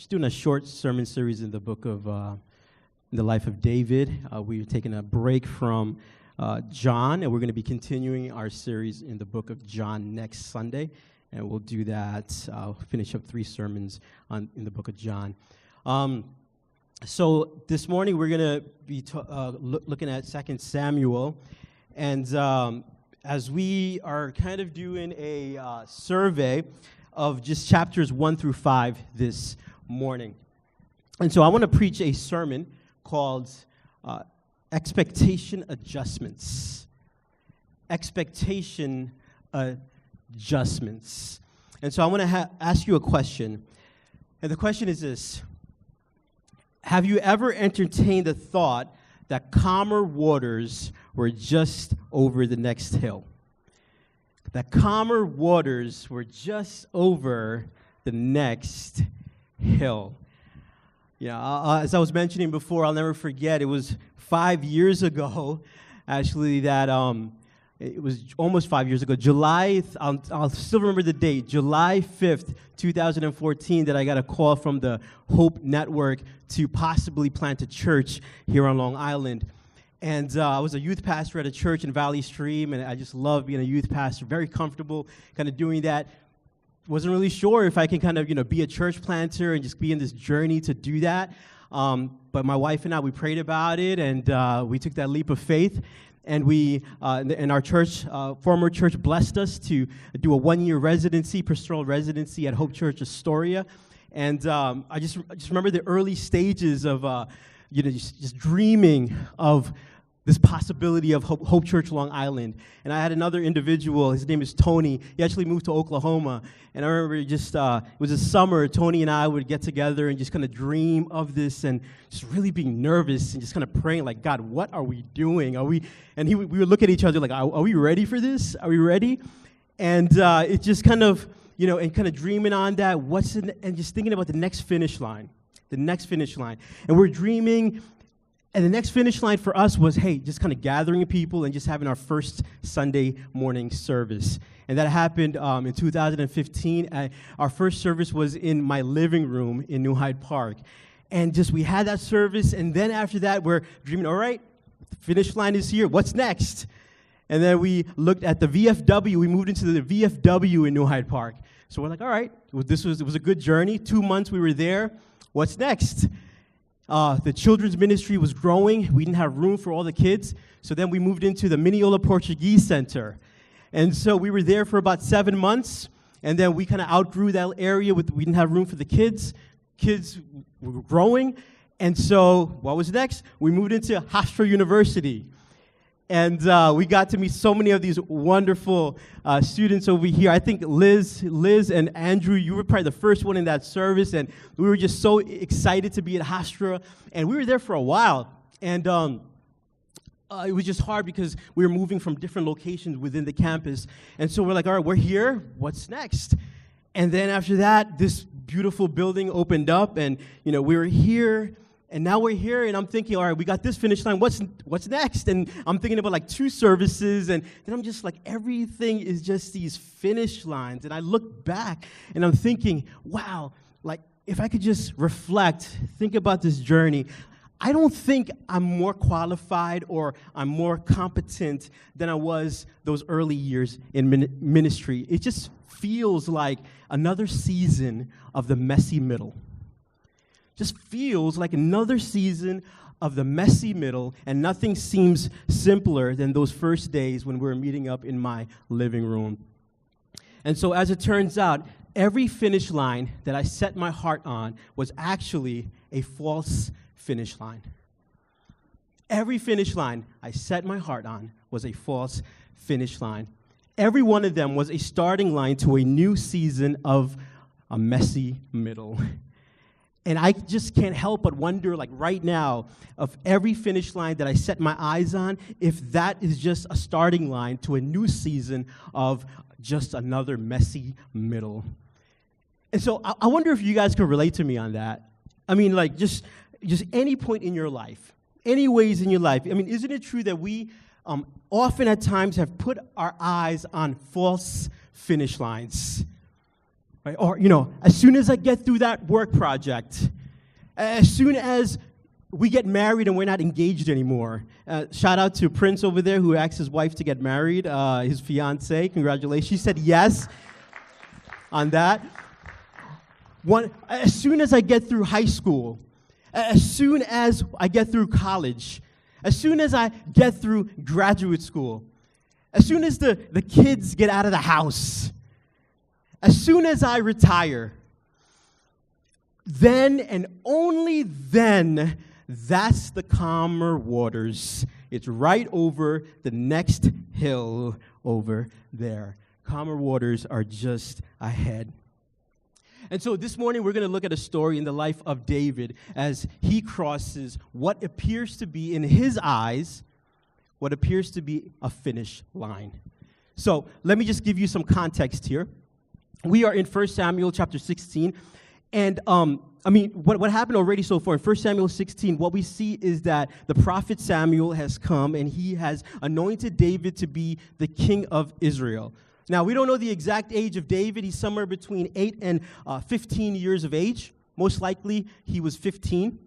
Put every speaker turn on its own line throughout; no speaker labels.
just doing a short sermon series in the book of in the life of David. We've taken a break from John, and we're going to be continuing our series in the book of John next Sunday, and we'll do that. Finish up 3 sermons in the book of John. So this morning we're going to be looking at 2 Samuel, and as we are kind of doing a survey of just chapters 1 through 5 this morning. And so I want to preach a sermon called Expectation Adjustments. Expectation Adjustments. And so I want to ask you a question. And the question is this: have you ever entertained the thought that calmer waters were just over the next hill? That calmer waters were just over the next hill. Yeah, as I was mentioning before, I'll never forget, it was 5 years ago, actually, that it was almost 5 years ago, I'll still remember the date, July 5th, 2014, that I got a call from the Hope Network to possibly plant a church here on Long Island. And I was a youth pastor at a church in Valley Stream, and I just love being a youth pastor, very comfortable kind of doing that. Wasn't really sure if I can kind of, be a church planter and just be in this journey to do that. But my wife and I, we prayed about it, and we took that leap of faith. And we, and our church, former church, blessed us to do a 1-year residency, pastoral residency at Hope Church Astoria. And I just remember the early stages of, just dreaming of this possibility of Hope Church Long Island. And I had another individual, his name is Tony. He actually moved to Oklahoma. And I remember it was a summer, Tony and I would get together and just kind of dream of this and just really being nervous and just kind of praying like, God, what are we doing? We would look at each other like, are we ready for this? Are we ready? And it just kind of, and kind of dreaming on that, and just thinking about the next finish line. The next finish line. And we're dreaming. And the next finish line for us was, hey, just kind of gathering people and just having our first Sunday morning service. And that happened in 2015. Our first service was in my living room in New Hyde Park. And we had that service, and then after that, we're dreaming, all right, the finish line is here. What's next? And then we looked at the VFW. We moved into the VFW in New Hyde Park. So we're like, all right, it was a good journey. 2 months we were there. What's next? The children's ministry was growing. We didn't have room for all the kids. So then we moved into the Mineola Portuguese Center. And so we were there for about 7 months. And then we kind of outgrew that area. We didn't have room for the kids. Kids were growing. And so what was next? We moved into Hofstra University. And we got to meet so many of these wonderful students over here. I think Liz and Andrew, you were probably the first one in that service, and we were just so excited to be at Hofstra. And we were there for a while, and it was just hard because we were moving from different locations within the campus. And so we're like, all right, we're here. What's next? And then after that, this beautiful building opened up, and we were here. And now we're here, and I'm thinking, all right, we got this finish line. What's next? And I'm thinking about like 2 services, and then I'm just like, everything is just these finish lines. And I look back, and I'm thinking, wow, like if I could just think about this journey, I don't think I'm more qualified or I'm more competent than I was those early years in ministry. It just feels like another season of the messy middle. Just feels like another season of the messy middle, and nothing seems simpler than those first days when we were meeting up in my living room. And so as it turns out, every finish line that I set my heart on was actually a false finish line. Every finish line I set my heart on was a false finish line. Every one of them was a starting line to a new season of a messy middle. And I just can't help but wonder, like right now, of every finish line that I set my eyes on, if that is just a starting line to a new season of just another messy middle. And so I wonder if you guys could relate to me on that. I mean, like just any point in your life, any ways in your life. I mean, isn't it true that we often at times have put our eyes on false finish lines? right? Or, as soon as I get through that work project, as soon as we get married and we're not engaged anymore. Shout out to Prince over there who asked his wife to get married, his fiance. Congratulations. She said yes on that. As soon as I get through high school, as soon as I get through college, as soon as I get through graduate school, as soon as the kids get out of the house, as soon as I retire, then and only then, that's the calmer waters. It's right over the next hill over there. Calmer waters are just ahead. And so this morning we're going to look at a story in the life of David as he crosses what appears to be, in his eyes, what appears to be a finish line. So let me just give you some context here. We are in 1 Samuel chapter 16, and what happened already so far in 1 Samuel 16, what we see is that the prophet Samuel has come, and he has anointed David to be the king of Israel. Now, we don't know the exact age of David. He's somewhere between 8 and 15 years of age. Most likely, he was 15.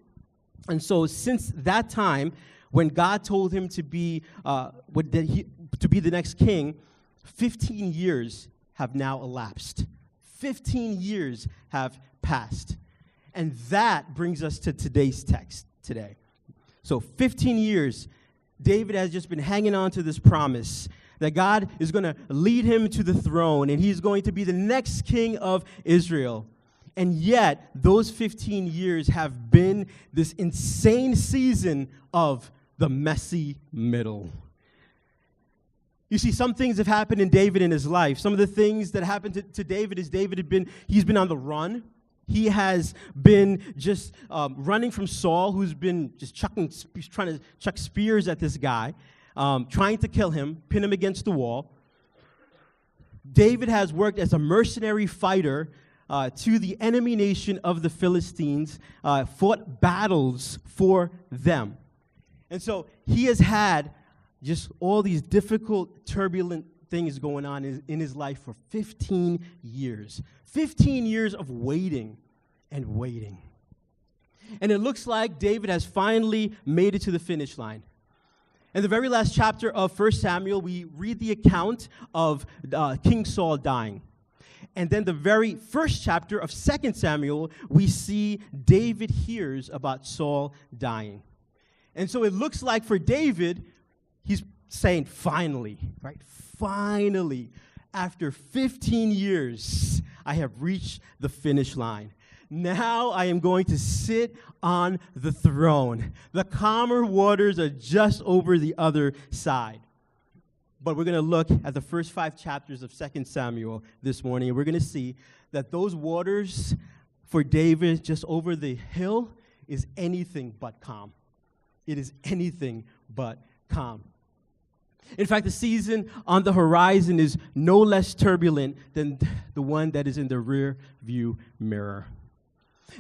And so since that time, when God told him to be the next king, 15 years have now elapsed. 15 years have passed. And that brings us to today's text today. So 15 years, David has just been hanging on to this promise that God is going to lead him to the throne, and he's going to be the next king of Israel. And yet, those 15 years have been this insane season of the messy middle. You see, some things have happened in David in his life. Some of the things that happened to David is he's been on the run. He has been just running from Saul, who's been just trying to chuck spears at this guy, trying to kill him, pin him against the wall. David has worked as a mercenary fighter to the enemy nation of the Philistines, fought battles for them. And so he has had just all these difficult, turbulent things going on in his life for 15 years. 15 years of waiting and waiting. And it looks like David has finally made it to the finish line. In the very last chapter of 1 Samuel, we read the account of King Saul dying. And then the very first chapter of 2 Samuel, we see David hears about Saul dying. And so it looks like for David, he's saying, finally, right? Finally, after 15 years, I have reached the finish line. Now I am going to sit on the throne. The calmer waters are just over the other side. But we're going to look at the first 5 chapters of 2 Samuel this morning, and we're going to see that those waters for David just over the hill is anything but calm. It is anything but calm. In fact, the season on the horizon is no less turbulent than the one that is in the rear view mirror.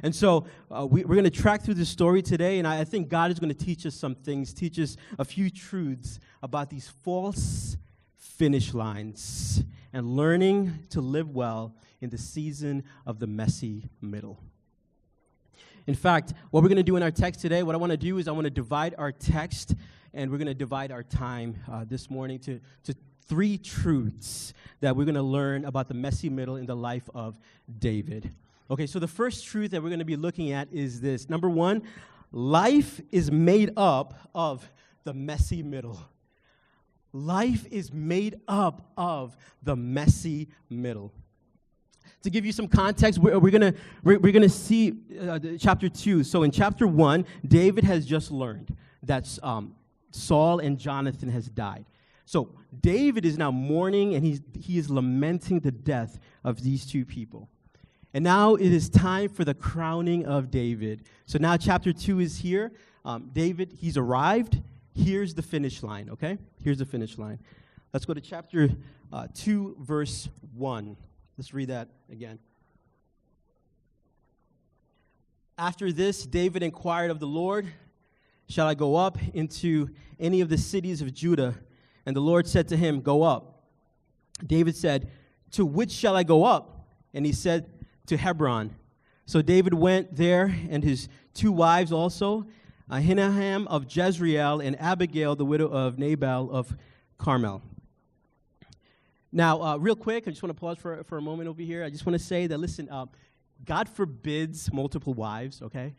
And so we're going to track through this story today, and I think God is going to teach us some things, teach us a few truths about these false finish lines and learning to live well in the season of the messy middle. In fact, what we're going to do in our text today, what I want to do is I want to divide our text, and we're going to divide our time this morning to 3 truths that we're going to learn about the messy middle in the life of David. Okay, so the first truth that we're going to be looking at is this. Number 1, life is made up of the messy middle. Life is made up of the messy middle. To give you some context, we're gonna see chapter 2. So in chapter 1, David has just learned that Saul and Jonathan has died. So David is now mourning, and he is lamenting the death of these 2 people. And now it is time for the crowning of David. So now chapter 2 is here. David, he's arrived. Here's the finish line, okay? Here's the finish line. Let's go to chapter 2, verse 1. Let's read that again. After this, David inquired of the Lord, "Shall I go up into any of the cities of Judah?" And the Lord said to him, "Go up." David said, "To which shall I go up?" And he said, to Hebron. So David went there, and his 2 wives also, Ahinoam of Jezreel and Abigail, the widow of Nabal of Carmel. Now, real quick, I just want to pause for a moment over here. I just want to say that, listen, God forbids multiple wives, okay?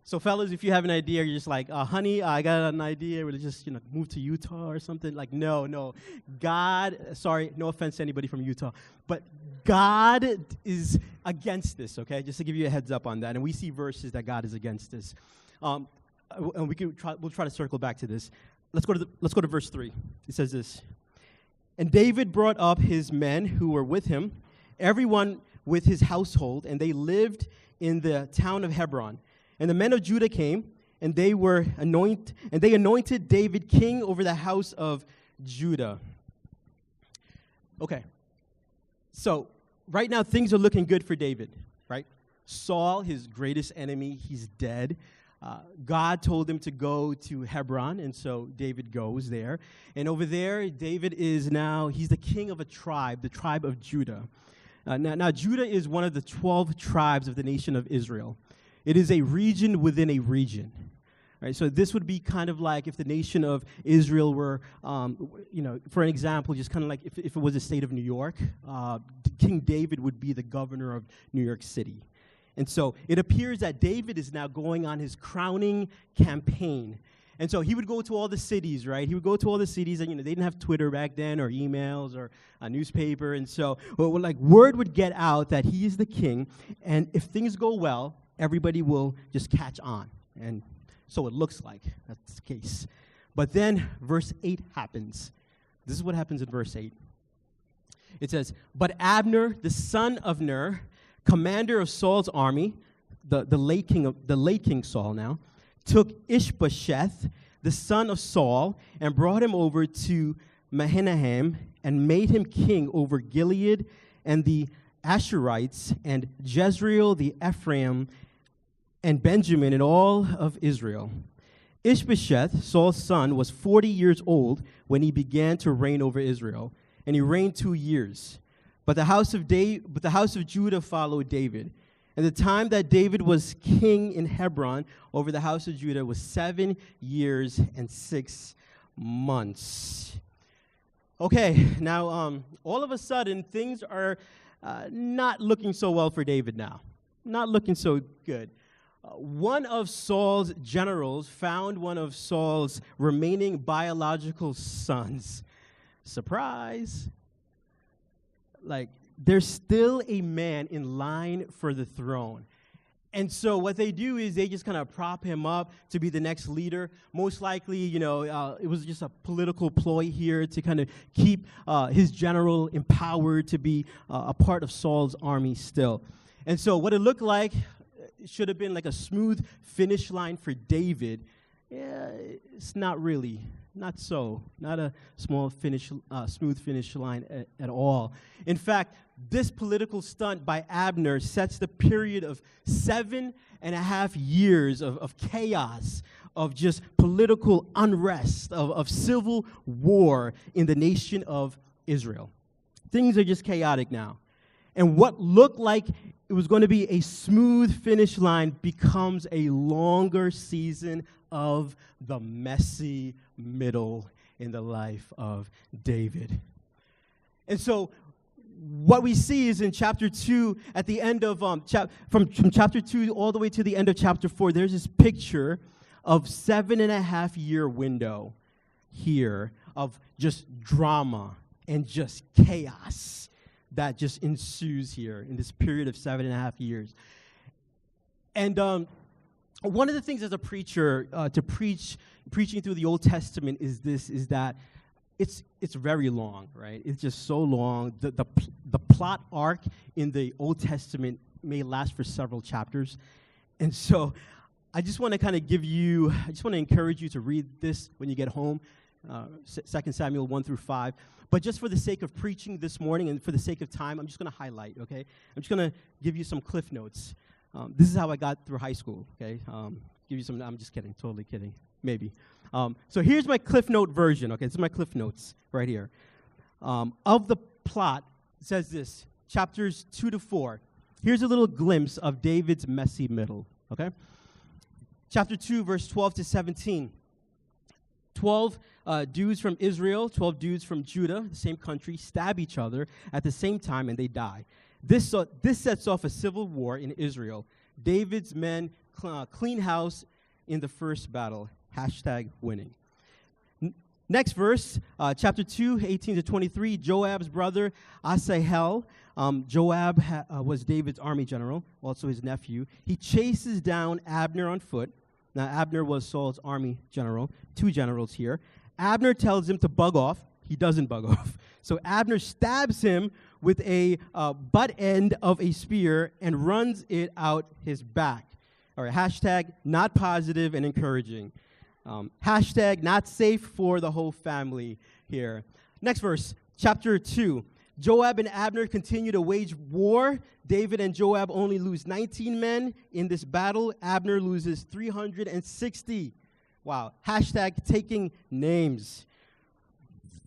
So, fellas, if you have an idea, you're just like, honey, I got an idea. We'll just, move to Utah or something. Like, no. God, sorry, no offense to anybody from Utah, but God is against this, okay? Just to give you a heads up on that. And we see verses that God is against this. And we'll try to circle back to this. Let's go to verse 3. It says this. And David brought up his men who were with him, everyone with his household, and they lived in the town of Hebron. And the men of Judah came, and they anointed David king over the house of Judah. Okay. So, right now things are looking good for David, right? Saul, his greatest enemy, he's dead. God told him to go to Hebron, and so David goes there. And over there, David is now, he's the king of a tribe, the tribe of Judah. Now, Judah is one of the 12 tribes of the nation of Israel. It is a region within a region. Right? So this would be kind of like if the nation of Israel were, for an example, just kind of like if it was the state of New York, King David would be the governor of New York City. And so it appears that David is now going on his crowning campaign. And so he would go to all the cities, right? He would go to all the cities, and they didn't have Twitter back then or emails or a newspaper. And so word would get out that he is the king. And if things go well, everybody will just catch on. And so it looks like that's the case. But then verse 8 happens. This is what happens in verse 8. It says, "But Abner, the son of Ner, commander of Saul's army," the late king Saul now, "took Ishbosheth, the son of Saul, and brought him over to Mahanaim and made him king over Gilead and the Asherites and Jezreel, the Ephraim, and Benjamin, and all of Israel. Ishbosheth, Saul's son, was 40 years old when he began to reign over Israel, and he reigned 2 years. But the house of Judah followed David. And the time that David was king in Hebron over the house of Judah was 7 years and 6 months. Okay, now all of a sudden things are not looking so well for David now. Not looking so good. One of Saul's generals found one of Saul's remaining biological sons. Surprise! There's still a man in line for the throne. And so what they do is they just kind of prop him up to be the next leader. Most likely, it was just a political ploy here to kind of keep his general empowered to be a part of Saul's army still. And so what it looked like, it should have been like a smooth finish line for David. Yeah, it's not really. Not so. Not a smooth finish line at all. In fact, this political stunt by Abner sets the period of 7.5 years of chaos, of just political unrest, of civil war in the nation of Israel. Things are just chaotic now. And what looked like it was going to be a smooth finish line becomes a longer season of the messy middle in the life of David. And so what we see is in chapter 2, at the end of, from chapter 2 all the way to the end of chapter 4, there's this picture of 7.5 year window here of just drama and just chaos that just ensues here in this period of 7.5 years. And one of the things as a preacher preaching through the Old Testament is that it's very long, right? It's just so long. The plot arc in the Old Testament may last for several chapters. And so I just want to encourage you to read this when you get home, 2 Samuel 1 through 5. But just for the sake of preaching this morning and for the sake of time, I'm just going to highlight, okay? I'm just going to give you some cliff notes. This is how I got through high school, okay? Give you some, I'm just kidding, totally kidding, maybe. So here's my cliff note version, okay? This is my cliff notes right here. Of the plot, it says this, chapters 2 to 4. Here's a little glimpse of David's messy middle, okay? Chapter 2, verse 12 to 17. 12 dudes from Israel, 12 dudes from Judah, the same country, stab each other at the same time, and they die. This sets off a civil war in Israel. David's men clean house in the first battle. #winning. Next verse, chapter 2, 18 to 23, Joab's brother, Asahel. Joab was David's army general, also his nephew. He chases down Abner on foot. Now, Abner was Saul's army general, 2 generals here. Abner tells him to bug off. He doesn't bug off. So Abner stabs him with a butt end of a spear and runs it out his back. All right, not positive and encouraging. Not safe for the whole family here. Next verse, chapter 2. Joab and Abner continue to wage war. David and Joab only lose 19 men in this battle. Abner loses 360. Wow. Taking names.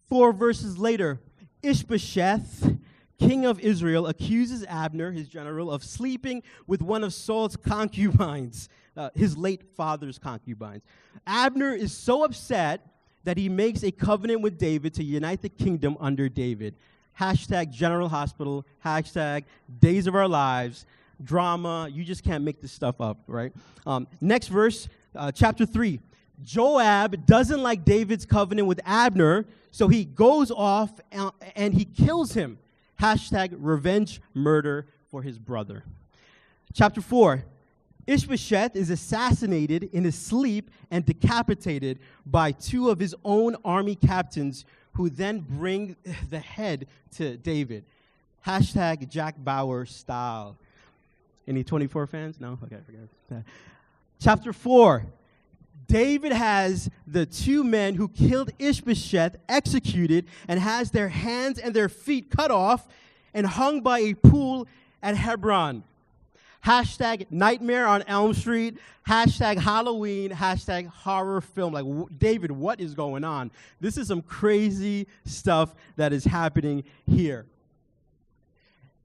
4 verses later, Ishbosheth, king of Israel, accuses Abner, his general, of sleeping with one of Saul's concubines, his late father's concubines. Abner is so upset that he makes a covenant with David to unite the kingdom under David. General Hospital, Days of Our Lives, drama. You just can't make this stuff up, right? Next verse, chapter 3. Joab doesn't like David's covenant with Abner, so he goes off and he kills him. Revenge murder for his brother. Chapter 4. Ishbosheth is assassinated in his sleep and decapitated by 2 of his own army captains, who then bring the head to David. Jack Bauer style. Any 24 fans? No? Okay, forget that. Chapter 4. David has the 2 men who killed Ishbosheth executed and has their hands and their feet cut off and hung by a pool at Hebron. Nightmare on Elm Street. Halloween. Horror film. Like, David, what is going on? This is some crazy stuff that is happening here.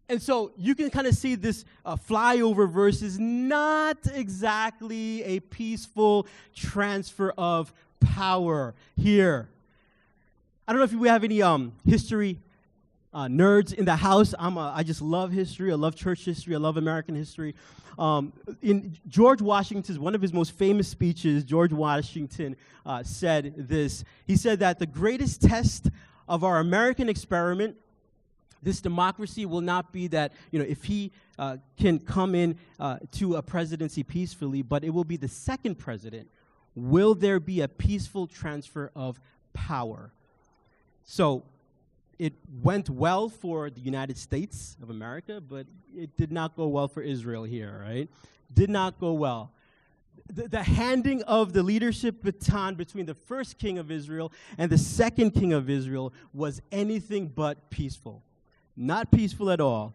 And so you can kind of see this flyover verse is not exactly a peaceful transfer of power here. I don't know if we have any history nerds in the house. I just love history. I love church history. I love American history. In George Washington's, one of his most famous speeches, George Washington said this. He said that the greatest test of our American experiment, this democracy, will not be that, if he can come in to a presidency peacefully, but it will be the second president. Will there be a peaceful transfer of power? So it went well for the United States of America, but it did not go well for Israel here, right? Did not go well. The handing of the leadership baton between the first king of Israel and the second king of Israel was anything but peaceful. Not peaceful at all.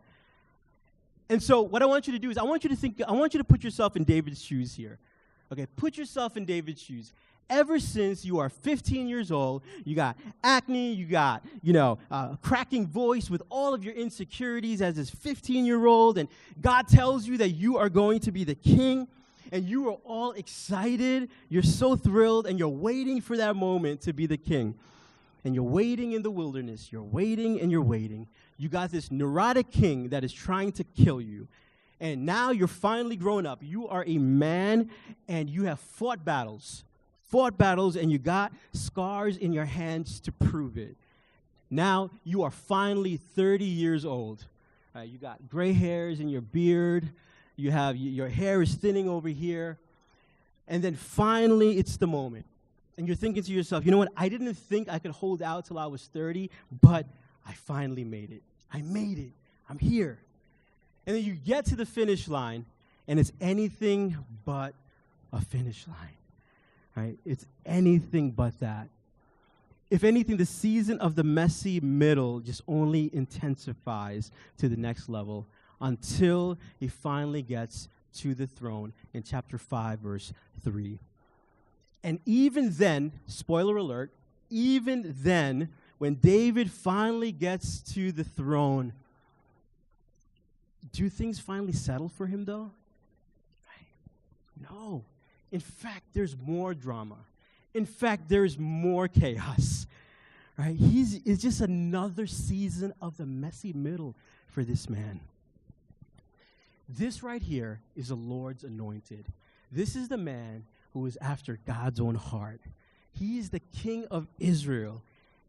And so what I want you to do is I want you to put yourself in David's shoes here. Okay, put yourself in David's shoes. Ever since you are 15 years old, you got acne, you got, a cracking voice with all of your insecurities as this 15-year-old, and God tells you that you are going to be the king, and you are all excited. You're so thrilled, and you're waiting for that moment to be the king. And you're waiting in the wilderness. You're waiting and you're waiting. You got this neurotic king that is trying to kill you. And now you're finally grown up. You are a man, and you have fought battles, and you got scars in your hands to prove it. Now you are finally 30 years old. You got gray hairs in your beard. You have your hair is thinning over here. And then finally it's the moment. And you're thinking to yourself, you know what? I didn't think I could hold out till I was 30, but I finally made it. I made it. I'm here. And then you get to the finish line, and it's anything but a finish line. Right? It's anything but that. If anything, the season of the messy middle just only intensifies to the next level until he finally gets to the throne in chapter 5, verse 3. And even then, spoiler alert, even then, when David finally gets to the throne, Do things finally settle for him, though? Right? No. In fact, there's more drama. In fact, there's more chaos. Right? It's just another season of the messy middle for this man. This right here is the Lord's anointed. This is the man who is after God's own heart. He is the king of Israel,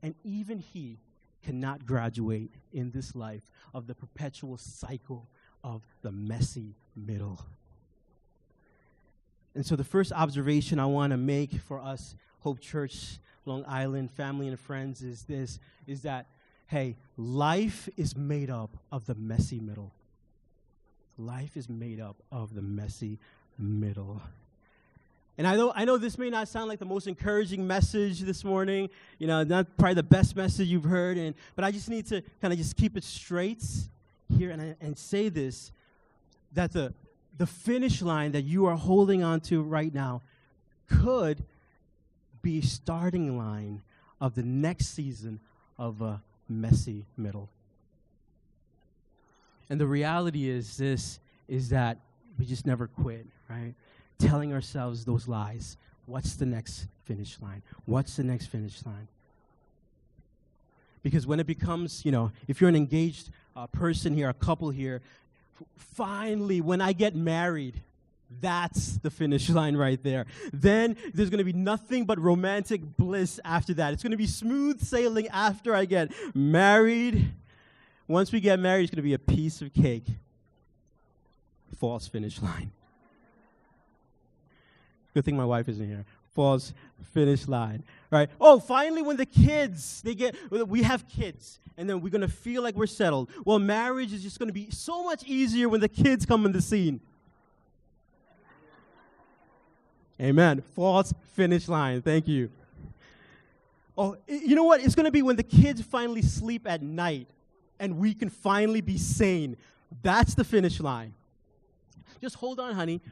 and even he cannot graduate in this life of the perpetual cycle of the messy middle. And so the first observation I want to make for us, Hope Church, Long Island, family and friends, is that, hey, life is made up of the messy middle. Life is made up of the messy middle. And I know this may not sound like the most encouraging message this morning, not probably the best message you've heard, but I just need to kind of just keep it straight here and say this, that the finish line that you are holding on to right now could be a starting line of the next season of a messy middle. And the reality is that we just never quit, right? Telling ourselves those lies. What's the next finish line? What's the next finish line? Because when it becomes, if you're an engaged person here, a couple here, finally, when I get married, that's the finish line right there. Then there's going to be nothing but romantic bliss after that. It's going to be smooth sailing after I get married. Once we get married, it's going to be a piece of cake. False finish line. Good thing my wife isn't here. False finish line. Right? Oh, finally when the kids, we have kids, and then we're going to feel like we're settled. Well, marriage is just going to be so much easier when the kids come in the scene. Amen. False finish line. Thank you. Oh, you know what? It's going to be when the kids finally sleep at night and we can finally be sane. That's the finish line. Just hold on, honey.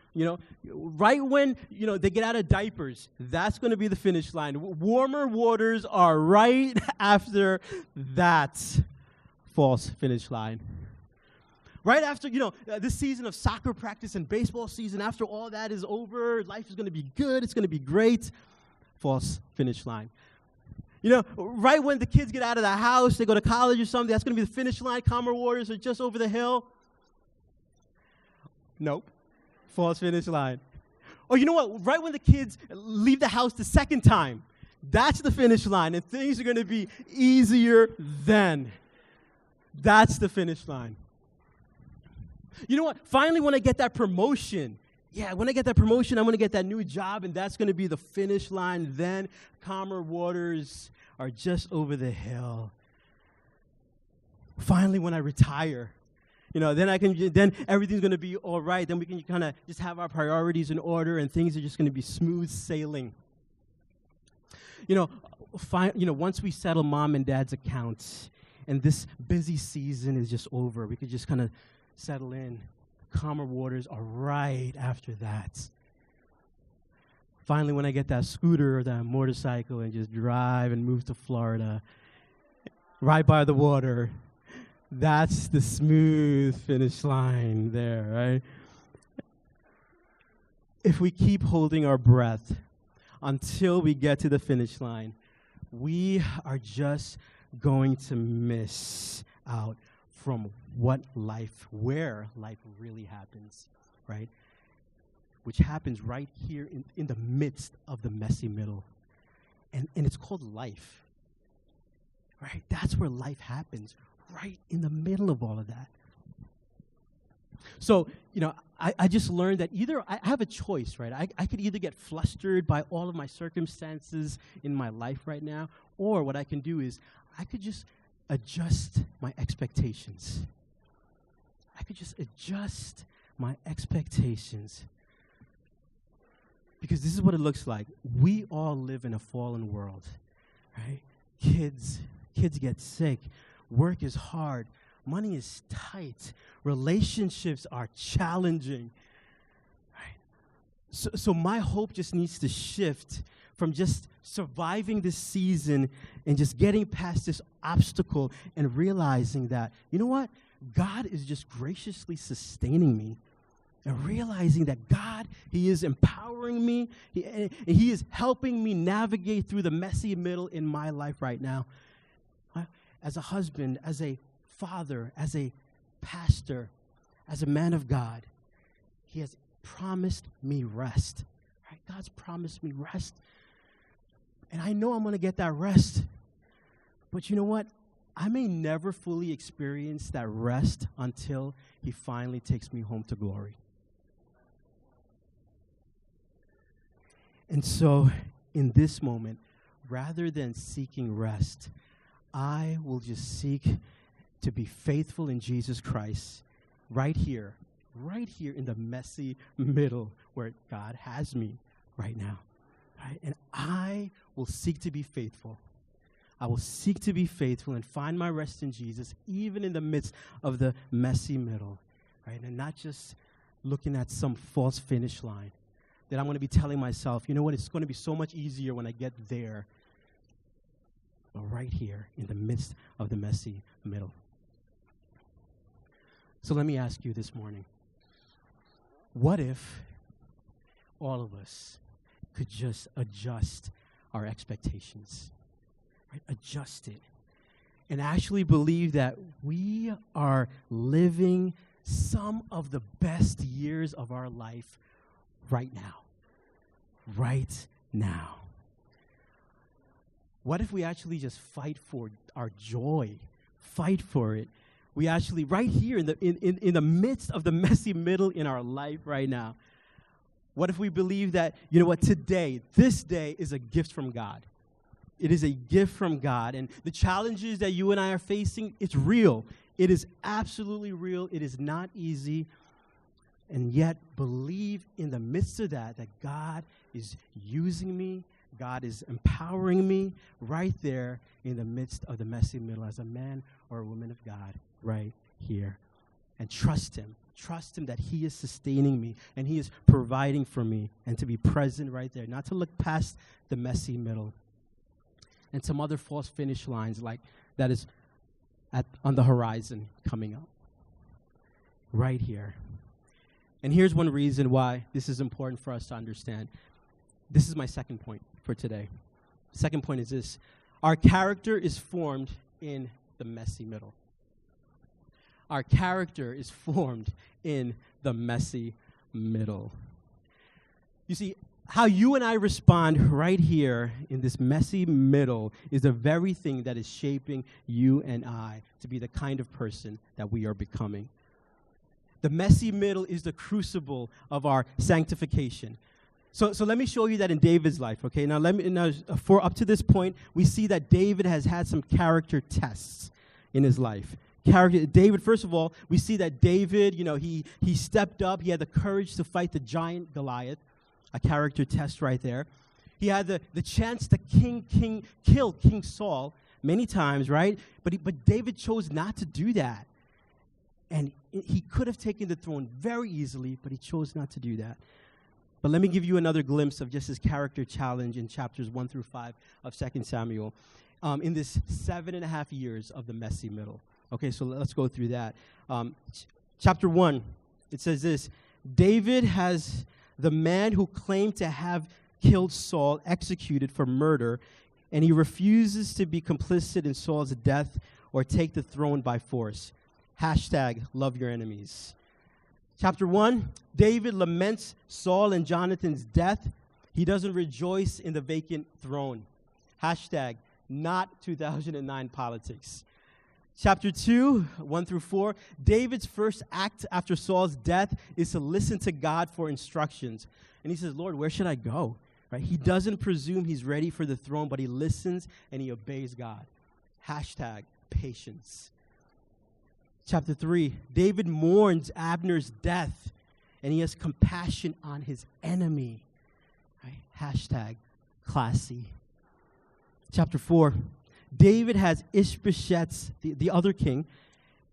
Right when, they get out of diapers, that's going to be the finish line. Warmer waters are right after that false finish line. Right after, this season of soccer practice and baseball season, after all that is over, life is going to be good, it's going to be great. False finish line. Right when the kids get out of the house, they go to college or something, that's going to be the finish line. Calmer waters are just over the hill. Nope. False finish line. Or you know what? Right when the kids leave the house the second time, that's the finish line, and things are going to be easier then. That's the finish line. You know what? Finally, when I get that promotion, when I get that promotion, I'm going to get that new job, and that's going to be the finish line. Then calmer waters are just over the hill. Finally, when I retire, then everything's going to be all right. Then we can kind of just have our priorities in order, and things are just going to be smooth sailing. Once we settle mom and dad's accounts, and this busy season is just over, we could just kind of settle in. Calmer waters are right after that. Finally, when I get that scooter or that motorcycle and just drive and move to Florida, right by the water, that's the smooth finish line there, right? If we keep holding our breath until we get to the finish line, we are just going to miss out from where life really happens, right? Which happens right here in the midst of the messy middle. And it's called life, right? That's where life happens, right in the middle of all of that. So, I just learned that either I have a choice, right? I could either get flustered by all of my circumstances in my life right now, or what I can do is I could just adjust my expectations. I could just adjust my expectations. Because this is what it looks like. We all live in a fallen world, right? Kids get sick. Work is hard. Money is tight. Relationships are challenging. Right? So my hope just needs to shift from just surviving this season and just getting past this obstacle and realizing that, you know what? God is just graciously sustaining me and realizing that God, he is empowering me. He is helping me navigate through the messy middle in my life right now. As a husband, as a father, as a pastor, as a man of God, he has promised me rest. Right? God's promised me rest. And I know I'm going to get that rest. But you know what? I may never fully experience that rest until he finally takes me home to glory. And so, in this moment, rather than seeking rest, I will just seek to be faithful in Jesus Christ right here in the messy middle where God has me right now. Right? And I will seek to be faithful. I will seek to be faithful and find my rest in Jesus, even in the midst of the messy middle. Right? And not just looking at some false finish line. That I'm going to be telling myself, you know what, it's going to be so much easier when I get there. But right here in the midst of the messy middle. So let me ask you this morning, what if all of us could just adjust our expectations? Right? Adjust it. And actually believe that we are living some of the best years of our life right now. Right now. What if we actually just fight for our joy? Fight for it. We actually, right here in the midst of the messy middle in our life right now, what if we believe that, you know what, this day is a gift from God. It is a gift from God. And the challenges that you and I are facing, it's real. It is absolutely real. It is not easy. And yet believe in the midst of that God is using me. God is empowering me right there in the midst of the messy middle as a man or a woman of God right here. And trust him. Trust him that he is sustaining me and he is providing for me, and to be present right there, not to look past the messy middle and some other false finish lines like that is on the horizon coming up. Right here. And here's one reason why this is important for us to understand. This is my second point for today. Second point is this. Our character is formed in the messy middle. Our character is formed in the messy middle. You see, how you and I respond right here in this messy middle is the very thing that is shaping you and I to be the kind of person that we are becoming. The messy middle is the crucible of our sanctification. So let me show you that in David's life, okay? Now, for up to this point, we see that David has had some character tests in his life. David, first of all, we see that David, he stepped up. He had the courage to fight the giant Goliath, a character test right there. He had the chance to kill King Saul many times, right? But David chose not to do that. And he could have taken the throne very easily, but he chose not to do that. But let me give you another glimpse of just his character challenge in chapters 1 through 5 of 2 Samuel in this 7.5 years of the messy middle. Okay, so let's go through that. Chapter 1, it says this: David has the man who claimed to have killed Saul executed for murder, and he refuses to be complicit in Saul's death or take the throne by force. #love your enemies. Chapter 1, David laments Saul and Jonathan's death. He doesn't rejoice in the vacant throne. #not 2009 politics. Chapter 2, 1 through 4, David's first act after Saul's death is to listen to God for instructions. And he says, Lord, where should I go? Right? He doesn't presume he's ready for the throne, but he listens and he obeys God. #patience. Chapter 3, David mourns Abner's death, and he has compassion on his enemy. Right? #classy. Chapter 4, David has Ishbosheth's, the other king,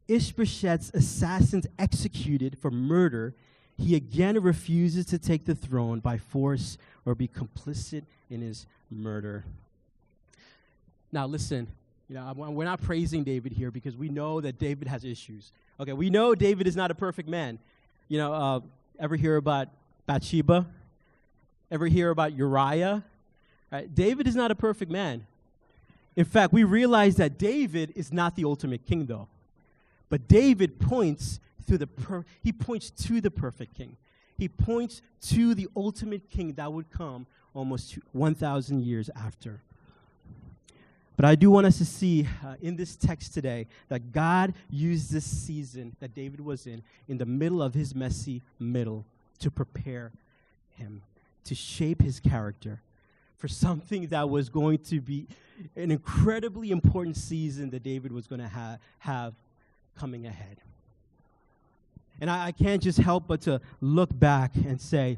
Ishbosheth's assassins executed for murder. He again refuses to take the throne by force or be complicit in his murder. Now listen. We're not praising David here because we know that David has issues. Okay, we know David is not a perfect man. Ever hear about Bathsheba? Ever hear about Uriah? Right? David is not a perfect man. In fact, we realize that David is not the ultimate king, though. But David points to the perfect king. He points to the ultimate king that would come almost 1,000 years after. But I do want us to see in this text today that God used this season that David was in the middle of his messy middle, to prepare him, to shape his character for something that was going to be an incredibly important season that David was going to have coming ahead. And I can't just help but to look back and say,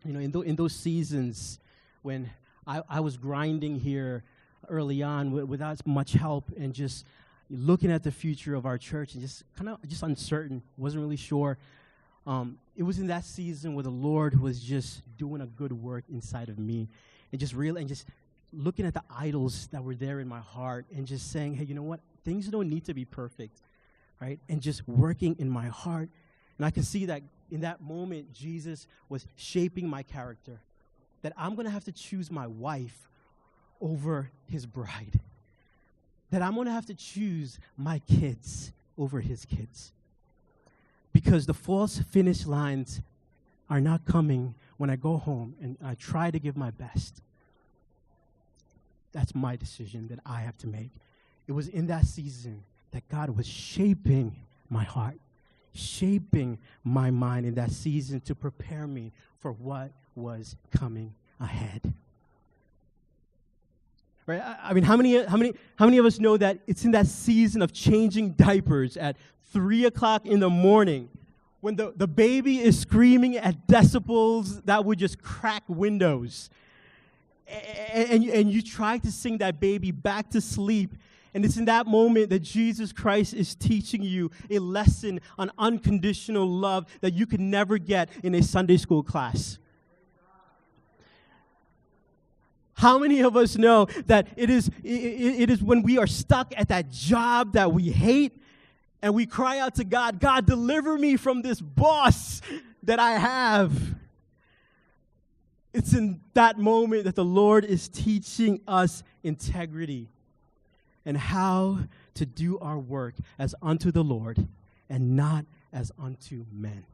in those seasons when I was grinding here early on without much help and just looking at the future of our church and just uncertain, wasn't really sure. It was in that season where the Lord was just doing a good work inside of me, and just looking at the idols that were there in my heart and just saying, hey, you know what? Things don't need to be perfect, right? And just working in my heart. And I can see that in that moment, Jesus was shaping my character, that I'm going to have to choose my wife over his bride, that I'm going to have to choose my kids over his kids. Because the false finish lines are not coming when I go home and I try to give my best. That's my decision that I have to make. It was in that season that God was shaping my heart, shaping my mind in that season to prepare me for what was coming ahead. Right? I mean, how many of us know that it's in that season of changing diapers at 3 o'clock in the morning when the baby is screaming at decibels that would just crack windows, and you try to sing that baby back to sleep, and it's in that moment that Jesus Christ is teaching you a lesson on unconditional love that you could never get in a Sunday school class. How many of us know that it is when we are stuck at that job that we hate and we cry out to God, God, deliver me from this boss that I have. It's in that moment that the Lord is teaching us integrity and how to do our work as unto the Lord and not as unto men.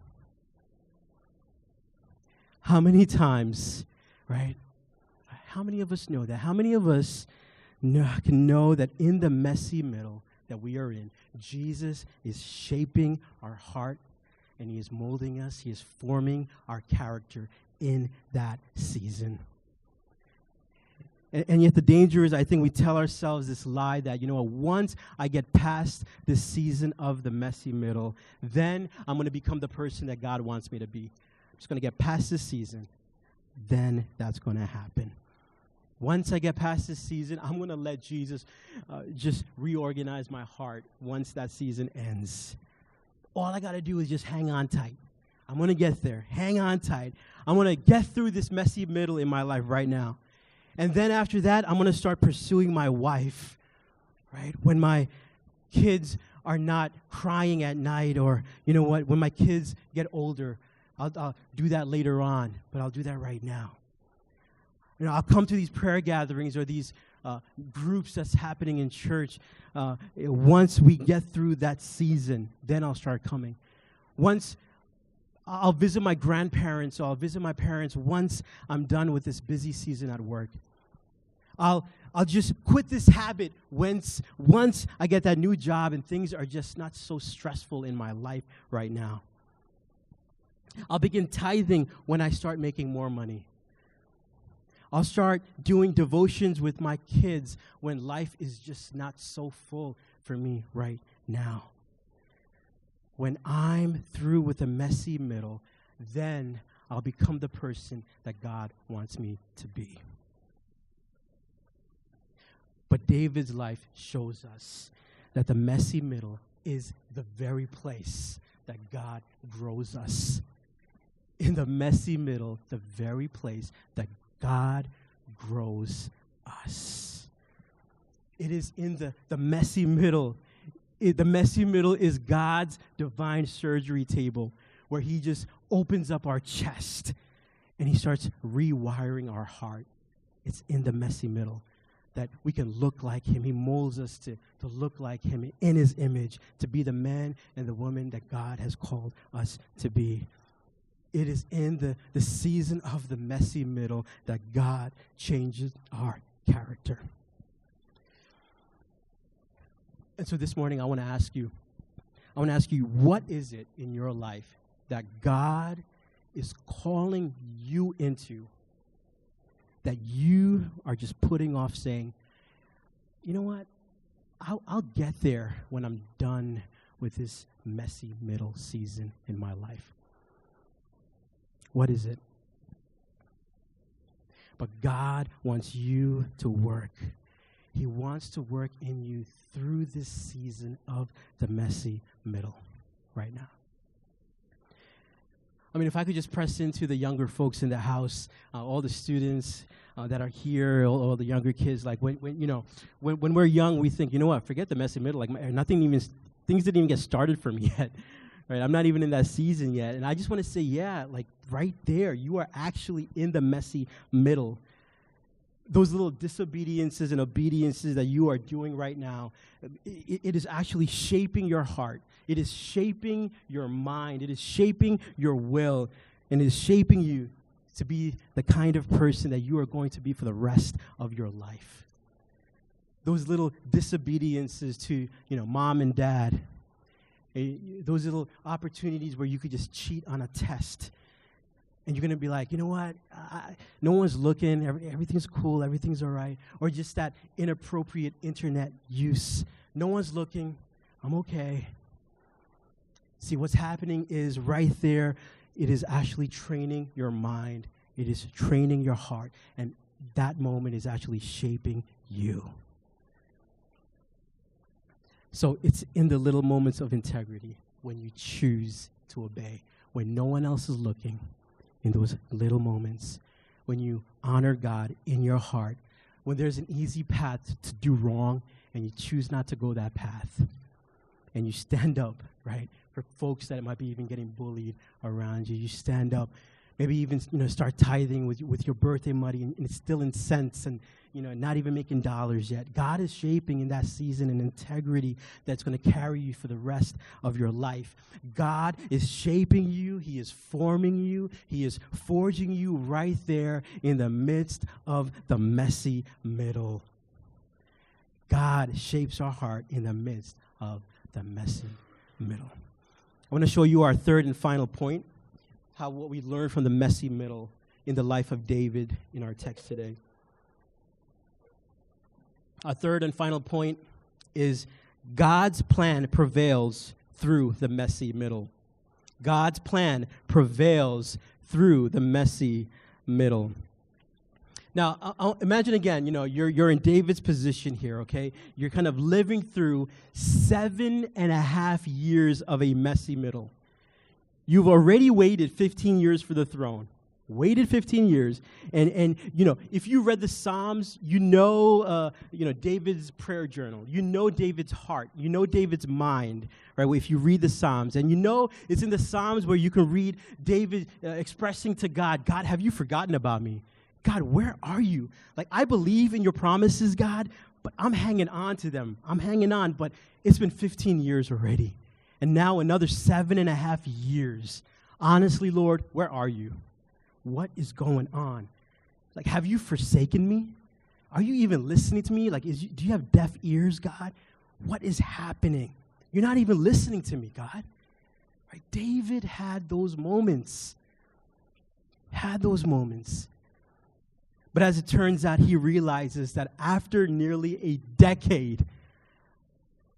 How many times, right? How many of us know that? How many of us can know that in the messy middle that we are in, Jesus is shaping our heart and he is molding us, he is forming our character in that season. And yet the danger is, I think we tell ourselves this lie that, once I get past this season of the messy middle, then I'm going to become the person that God wants me to be. I'm just going to get past this season, then that's going to happen. Once I get past this season, I'm going to let Jesus just reorganize my heart once that season ends. All I got to do is just hang on tight. I'm going to get there. Hang on tight. I'm going to get through this messy middle in my life right now. And then after that, I'm going to start pursuing my wife, right? When my kids are not crying at night, or, when my kids get older, I'll do that later on, but I'll do that right now. I'll come to these prayer gatherings or these groups that's happening in church. Once we get through that season, then I'll start coming. Once I'll visit my grandparents, or I'll visit my parents once I'm done with this busy season at work. I'll just quit this habit once I get that new job and things are just not so stressful in my life right now. I'll begin tithing when I start making more money. I'll start doing devotions with my kids when life is just not so full for me right now. When I'm through with the messy middle, then I'll become the person that God wants me to be. But David's life shows us that the messy middle is the very place that God grows us. In the messy middle, the very place that God grows us. It is in the messy middle The messy middle is God's divine surgery table where he just opens up our chest and he starts rewiring our heart. It's in the messy middle that we can look like him. He molds us to look like him in his image, to be the man and the woman that God has called us to be. It is in the season of the messy middle that God changes our character. And so this morning I want to ask you, what is it in your life that God is calling you into that you are just putting off, saying, you know what, I'll get there when I'm done with this messy middle season in my life? What is it? But God wants you to work. He wants to work in you through this season of the messy middle right now. I mean, if I could just press into the younger folks in the house, all the students that are here, all the younger kids, like when we're young, we think, you know what, forget the messy middle. Like things didn't even get started for me yet. Right? I'm not even in that season yet. And I just want to say, yeah, like right there, you are actually in the messy middle. Those little disobediences and obediences that you are doing right now, it is actually shaping your heart. It is shaping your mind. It is shaping your will. And it is shaping you to be the kind of person that you are going to be for the rest of your life. Those little disobediences to, mom and dad, those little opportunities where you could just cheat on a test. And you're going to be like, you know what, no one's looking, everything's cool, everything's all right. Or just that inappropriate internet use. No one's looking, I'm okay. See, what's happening is right there, it is actually training your mind. It is training your heart. And that moment is actually shaping you. So it's in the little moments of integrity when you choose to obey, when no one else is looking. In those little moments, when you honor God in your heart, when there's an easy path to do wrong and you choose not to go that path, and you stand up, right, for folks that might be even getting bullied around you. You stand up, maybe even start tithing with your birthday money, and it's still in cents, and not even making dollars yet. God is shaping in that season an integrity that's going to carry you for the rest of your life. God is shaping you. He is forming you. He is forging you right there in the midst of the messy middle. God shapes our heart in the midst of the messy middle. I want to show you our third and final point, what we learned from the messy middle in the life of David in our text today. Our third and final point is God's plan prevails through the messy middle. God's plan prevails through the messy middle. Now, I'll imagine again, you're in David's position here, okay? You're kind of living through 7.5 years of a messy middle. You've already waited 15 years for the throne. Waited 15 years, and if you read the Psalms, David's prayer journal. David's heart. David's mind, right? If you read the Psalms, and it's in the Psalms where you can read David expressing to God, God, have you forgotten about me? God, where are you? Like, I believe in your promises, God, but I'm hanging on to them. I'm hanging on, but it's been 15 years already, and now another 7.5 years. Honestly, Lord, where are you? What is going on? Like, have you forsaken me? Are you even listening to me? Like, do you have deaf ears, God? What is happening? You're not even listening to me, God. Right? David had those moments. But as it turns out, he realizes that after nearly a decade,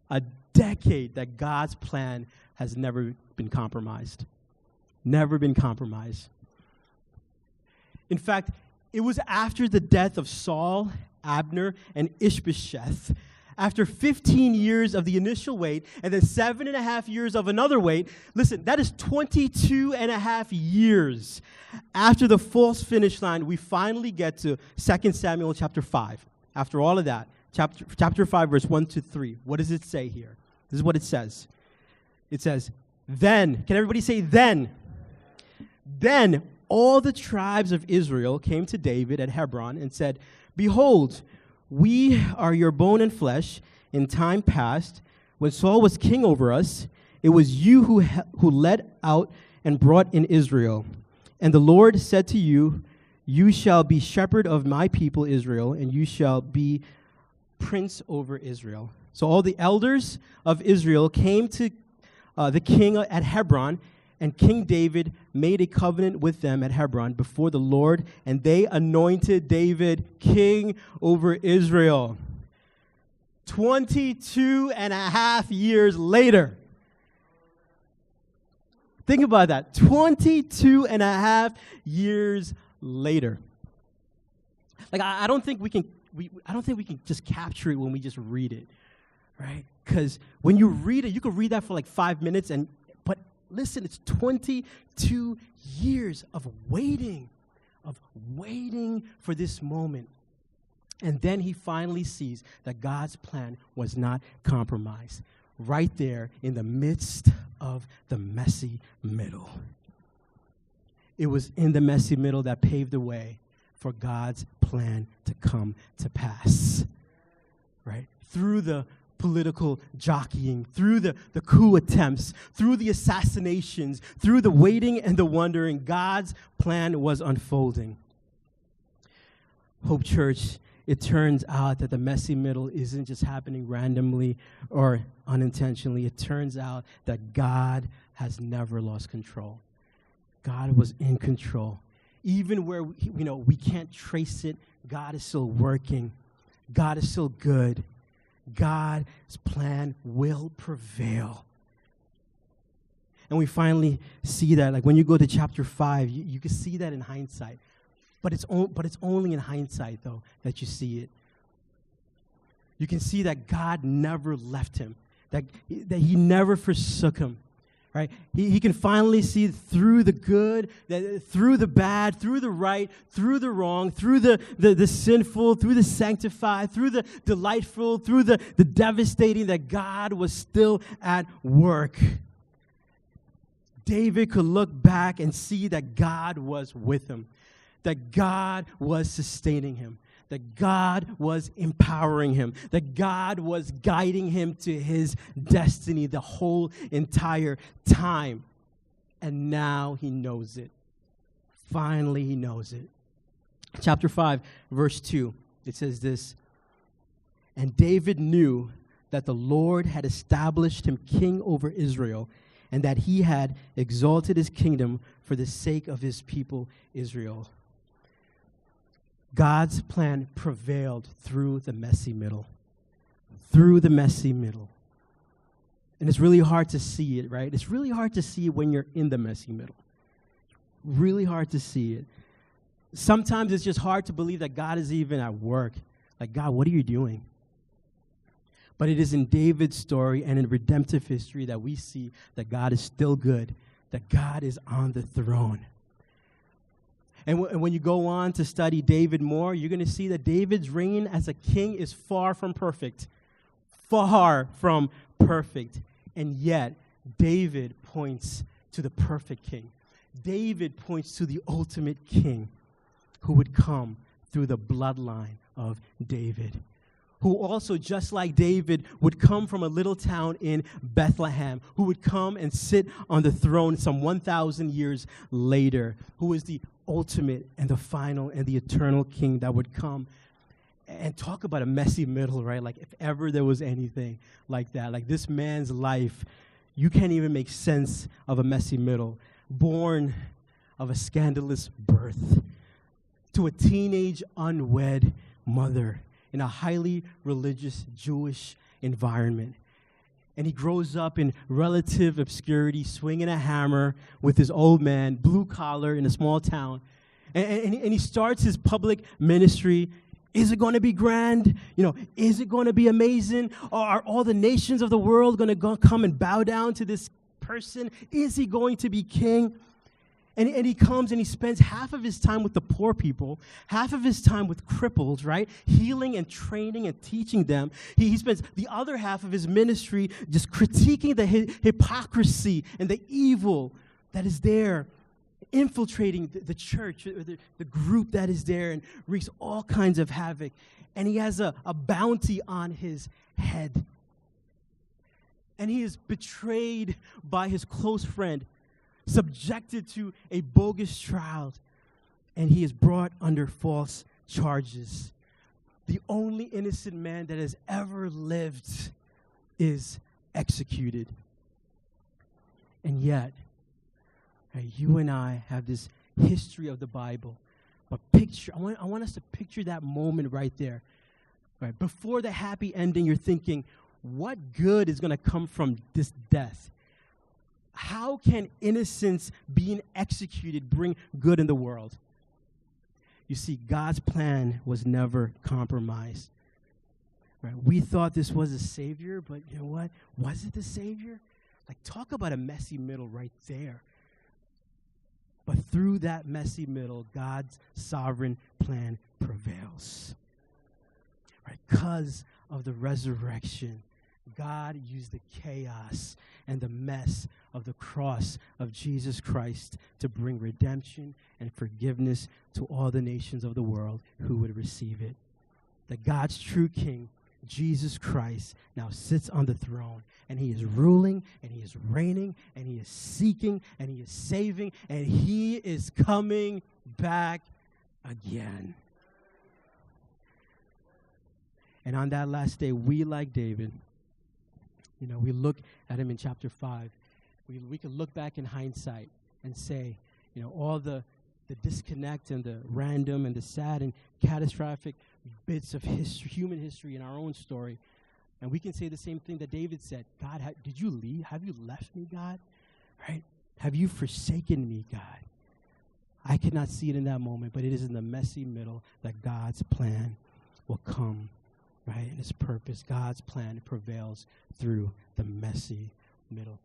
that God's plan has never been compromised. Never been compromised. In fact, it was after the death of Saul, Abner, and Ishbosheth, after 15 years of the initial wait, and then 7.5 years of another wait. Listen, that is 22.5 years after the false finish line. We finally get to 2 Samuel chapter 5. After all of that, chapter 5, verse 1 to 3. What does it say here? This is what it says. It says, then, can everybody say then? Then all the tribes of Israel came to David at Hebron and said, behold, we are your bone and flesh. In time past, when Saul was king over us, it was you who led out and brought in Israel. And the Lord said to you, you shall be shepherd of my people Israel, and you shall be prince over Israel. So all the elders of Israel came to the king at Hebron, and King David made a covenant with them at Hebron before the Lord, and they anointed David king over Israel. 22 and a half years later. Think about that. 22 and a half years later. Like, I don't think we can just capture it when we just read it, right? Because when you read it, you can read that for like 5 minutes, but listen, it's 22 years of waiting for this moment. And then he finally sees that God's plan was not compromised, right there in the midst of the messy middle. It was in the messy middle that paved the way for God's plan to come to pass, right? Through the political jockeying, through the coup attempts, through the assassinations, through the waiting and the wondering, God's plan was unfolding. Hope Church, it turns out that the messy middle isn't just happening randomly or unintentionally. It turns out that God has never lost control. God was in control. Even where we can't trace it, God is still working. God is still good. God's plan will prevail. And we finally see that, like when you go to chapter 5, you can see that in hindsight. But it's only in hindsight, though, that you see it. You can see that God never left him, that he never forsook him, right? He can finally see through the good, through the bad, through the right, through the wrong, through the sinful, through the sanctified, through the delightful, through the devastating, that God was still at work. David could look back and see that God was with him, that God was sustaining him, that God was empowering him, that God was guiding him to his destiny the whole entire time. And now he knows it. Finally, he knows it. Chapter 5, verse 2, it says this, and David knew that the Lord had established him king over Israel, and that he had exalted his kingdom for the sake of his people Israel. God's plan prevailed through the messy middle. Through the messy middle. And it's really hard to see it, right? It's really hard to see it when you're in the messy middle. Really hard to see it. Sometimes it's just hard to believe that God is even at work. Like, God, what are you doing? But it is in David's story and in redemptive history that we see that God is still good, that God is on the throne. And when you go on to study David more, you're going to see that David's reign as a king is far from perfect. Far from perfect. And yet, David points to the perfect king. David points to the ultimate king who would come through the bloodline of David, who also, just like David, would come from a little town in Bethlehem, who would come and sit on the throne some 1,000 years later, who is the ultimate and the final and the eternal king that would come. And talk about a messy middle, right? Like, if ever there was anything like that, like this man's life, you can't even make sense of a messy middle. Born of a scandalous birth to a teenage unwed mother in a highly religious Jewish environment. And he grows up in relative obscurity, swinging a hammer with his old man, blue collar in a small town. And he starts his public ministry. Is it going to be grand? Is it going to be amazing? Or are all the nations of the world going to come and bow down to this person? Is he going to be king? And he comes and he spends half of his time with the poor people, half of his time with cripples, right? Healing and training and teaching them. He spends the other half of his ministry just critiquing the hypocrisy and the evil that is there, infiltrating the church, the group that is there, and wreaks all kinds of havoc. And he has a bounty on his head. And he is betrayed by his close friend, subjected to a bogus trial, and he is brought under false charges. The only innocent man that has ever lived is executed. And yet, you and I have this history of the Bible. But I want us to picture that moment right there. Right? Before the happy ending, you're thinking, what good is going to come from this death? How can innocence being executed bring good in the world? You see, God's plan was never compromised. Right? We thought this was a savior, but you know what? Was it the savior? Like, talk about a messy middle right there. But through that messy middle, God's sovereign plan prevails. Right? Because of the resurrection, God used the chaos and the mess of the cross of Jesus Christ to bring redemption and forgiveness to all the nations of the world who would receive it. That God's true King, Jesus Christ, now sits on the throne, and he is ruling, and he is reigning, and he is seeking, and he is saving, and he is coming back again. And on that last day, we, like David, we look at him in chapter 5. We can look back in hindsight and say, all the disconnect and the random and the sad and catastrophic bits of history, human history in our own story. And we can say the same thing that David said. God, did you leave? Have you left me, God? Right? Have you forsaken me, God? I could not see it in that moment, but it is in the messy middle that God's plan will come. Right? And his purpose, God's plan prevails through the messy middle.